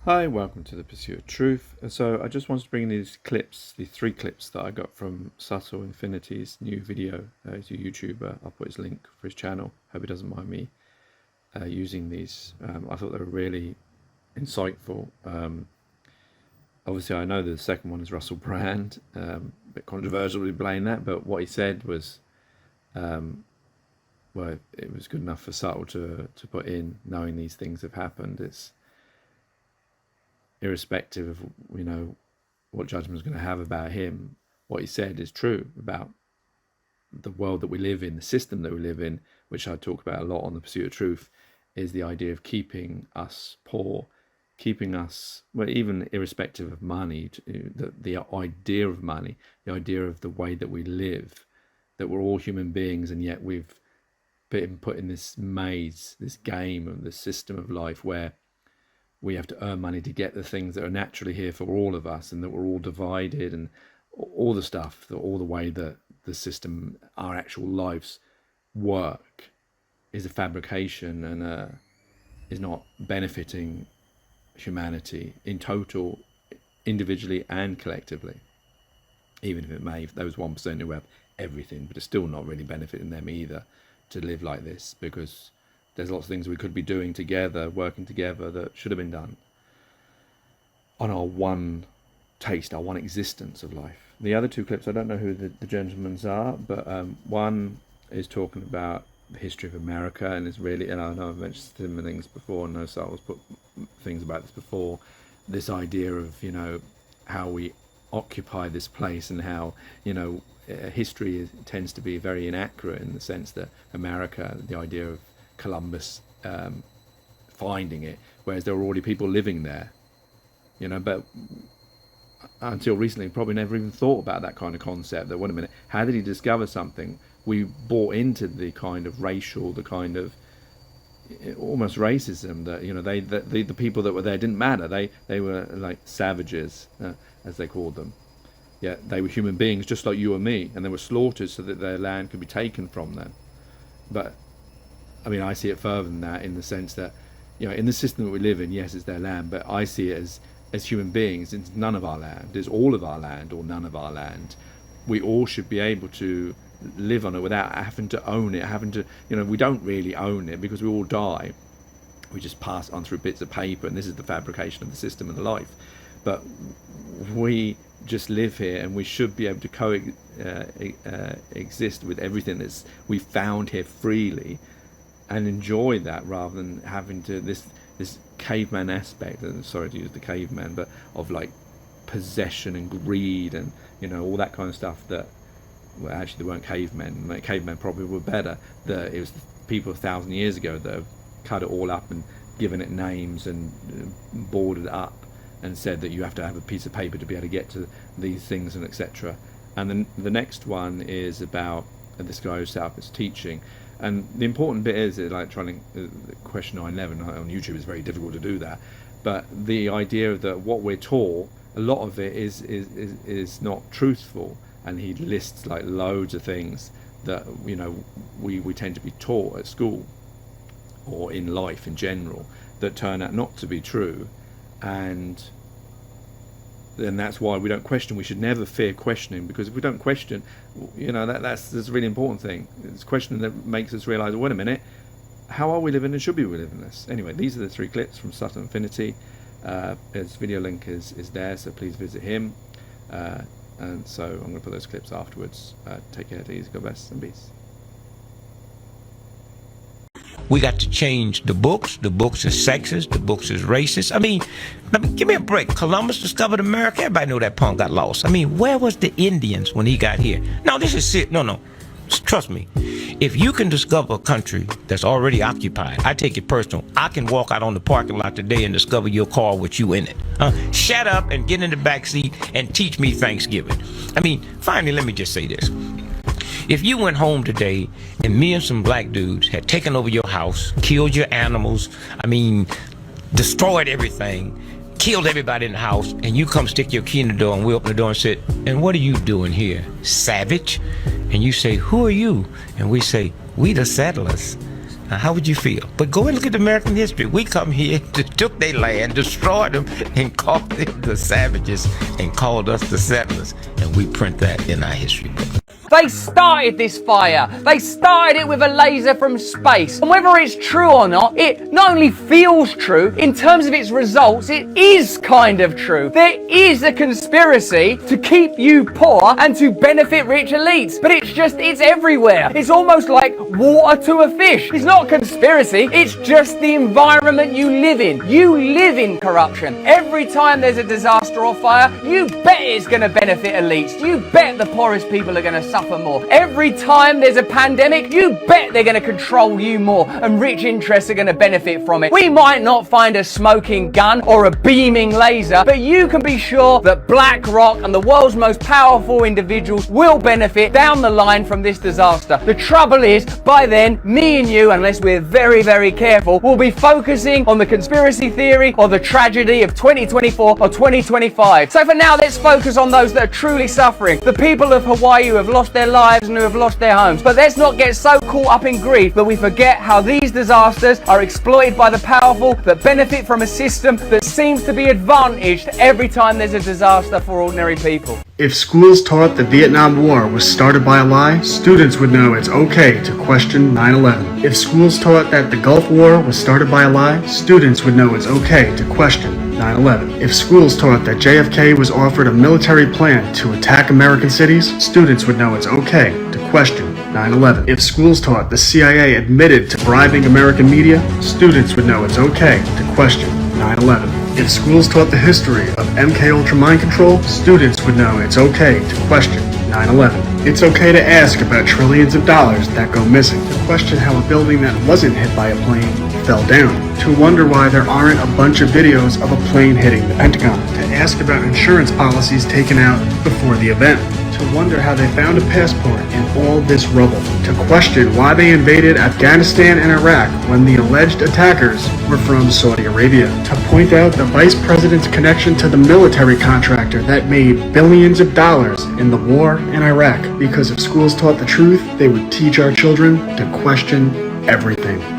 Hi, welcome to the Pursuit of Truth. So I just wanted to bring these clips, the three clips that I got from Subtle Infinity's new video. He's a YouTuber. I'll put his link for his channel. Hope he doesn't mind me using these. I thought they were really insightful. Obviously, I know the second one is Russell Brand. A bit controversial to blame that, but what he said was, well, it was good enough for Subtle to put in, knowing these things have happened. It's irrespective of what judgment is going to have about him. What he said is true about the world that we live in, the system that we live in, which I talk about a lot on the Pursuit of Truth, is the idea of keeping us poor, keeping us, well, even irrespective of money, the idea of money, the idea of the way that we live, that we're all human beings, and yet we've been put in this maze, this game of the system of life where we have to earn money to get the things that are naturally here for all of us, and that we're all divided, and all the stuff, all the way that the system, our actual lives work, is a fabrication and is not benefiting humanity in total, individually and collectively. Even if it may, those 1% who have everything, but it's still not really benefiting them either to live like this, because there's lots of things we could be doing together, working together, that should have been done on our one taste, our one existence of life. The other two clips, I don't know who the gentlemen's are, but one is talking about the history of America, and it's really, and I know I've mentioned similar things before, and I know Sal's put things about this before, this idea of, how we occupy this place, and how, history tends to be very inaccurate, in the sense that America, the idea of Columbus finding it, whereas there were already people living there, but until recently probably never even thought about that kind of concept, that wait a minute, how did he discover something? We bought into the kind of racial, the kind of almost racism that the people that were there didn't matter. They were like savages, as they called them. Yeah, they were human beings just like you and me, and they were slaughtered so that their land could be taken from them. But I mean, I see it further than that, in the sense that, in the system that we live in, yes, it's their land, but I see it as human beings. It's none of our land. It's all of our land or none of our land. We all should be able to live on it without having to own it, we don't really own it, because we all die. We just pass on through bits of paper, and this is the fabrication of the system and the life. But we just live here, and we should be able to coexist with everything that's we found here freely, and enjoy that, rather than having to this caveman aspect, and sorry to use the caveman, but of like possession and greed and all that kind of stuff. That, well, actually they weren't cavemen. Cavemen probably were better. It was people 1,000 years ago that have cut it all up and given it names and boarded it up and said that you have to have a piece of paper to be able to get to these things, and etc. And then the next one is about this guy who set up his teaching. And the important bit is like trying to question 9/11 on YouTube is very difficult to do that. But the idea that what we're taught, a lot of it is not truthful. And he lists like loads of things that we tend to be taught at school or in life in general that turn out not to be true. And then that's why we don't question. We should never fear questioning, because if we don't question, that's a really important thing. It's questioning that makes us realize, wait a minute, how are we living, and should we be living this? Anyway, these are the three clips from Subtle Infinity. His video link is there, so please visit him. And so I'm going to put those clips afterwards. Take care, take it easy, God bless, and peace. We got to change the books. The books is sexist. The books is racist. I mean, give me a break. Columbus discovered America. Everybody knew that punk got lost. I mean, where was the Indians when he got here? No, this is it. No. Trust me. If you can discover a country that's already occupied, I take it personal. I can walk out on the parking lot today and discover your car with you in it. Shut up and get in the back seat and teach me Thanksgiving. I mean, finally, let me just say this. If you went home today and me and some black dudes had taken over your house, killed your animals, destroyed everything, killed everybody in the house, and you come stick your key in the door and we open the door and say, and what are you doing here, savage? And you say, who are you? And we say, we the settlers. Now, how would you feel? But go and look at American history. We come here, took their land, destroyed them, and called them the savages, and called us the settlers. And we print that in our history book. They started this fire. They started it with a laser from space. And whether it's true or not, it not only feels true, in terms of its results, it is kind of true. There is a conspiracy to keep you poor and to benefit rich elites. But it's everywhere. It's almost like water to a fish. It's not a conspiracy. It's just the environment you live in. You live in corruption. Every time there's a disaster or fire, you bet it's going to benefit elites. You bet the poorest people are going to suffer more. Every time there's a pandemic, you bet they're going to control you more, and rich interests are going to benefit from it. We might not find a smoking gun or a beaming laser, but you can be sure that BlackRock and the world's most powerful individuals will benefit down the line from this disaster. The trouble is, by then, me and you, unless we're very, very careful, will be focusing on the conspiracy theory or the tragedy of 2024 or 2025. So for now, let's focus on those that are truly suffering. The people of Hawaii who have lost their lives and who have lost their homes. But let's not get so caught up in grief that we forget how these disasters are exploited by the powerful that benefit from a system that seems to be advantaged every time there's a disaster for ordinary people. If schools taught the Vietnam War was started by a lie, students would know it's okay to question 9/11. If schools taught that the Gulf War was started by a lie, students would know it's okay to question 9/11. If schools taught that JFK was offered a military plan to attack American cities, students would know it's okay to question 9/11. If schools taught the CIA admitted to bribing American media, students would know it's okay to question 9/11. If schools taught the history of MK Ultra mind control, students would know it's okay to question 9/11. It's okay to ask about trillions of dollars that go missing, to question how a building that wasn't hit by a plane fell down, to wonder why there aren't a bunch of videos of a plane hitting the Pentagon, to ask about insurance policies taken out before the event, to wonder how they found a passport in all this rubble, to question why they invaded Afghanistan and Iraq when the alleged attackers were from Saudi Arabia, to point out the vice president's connection to the military contractor that made billions of dollars in the war in Iraq, because if schools taught the truth, they would teach our children to question everything.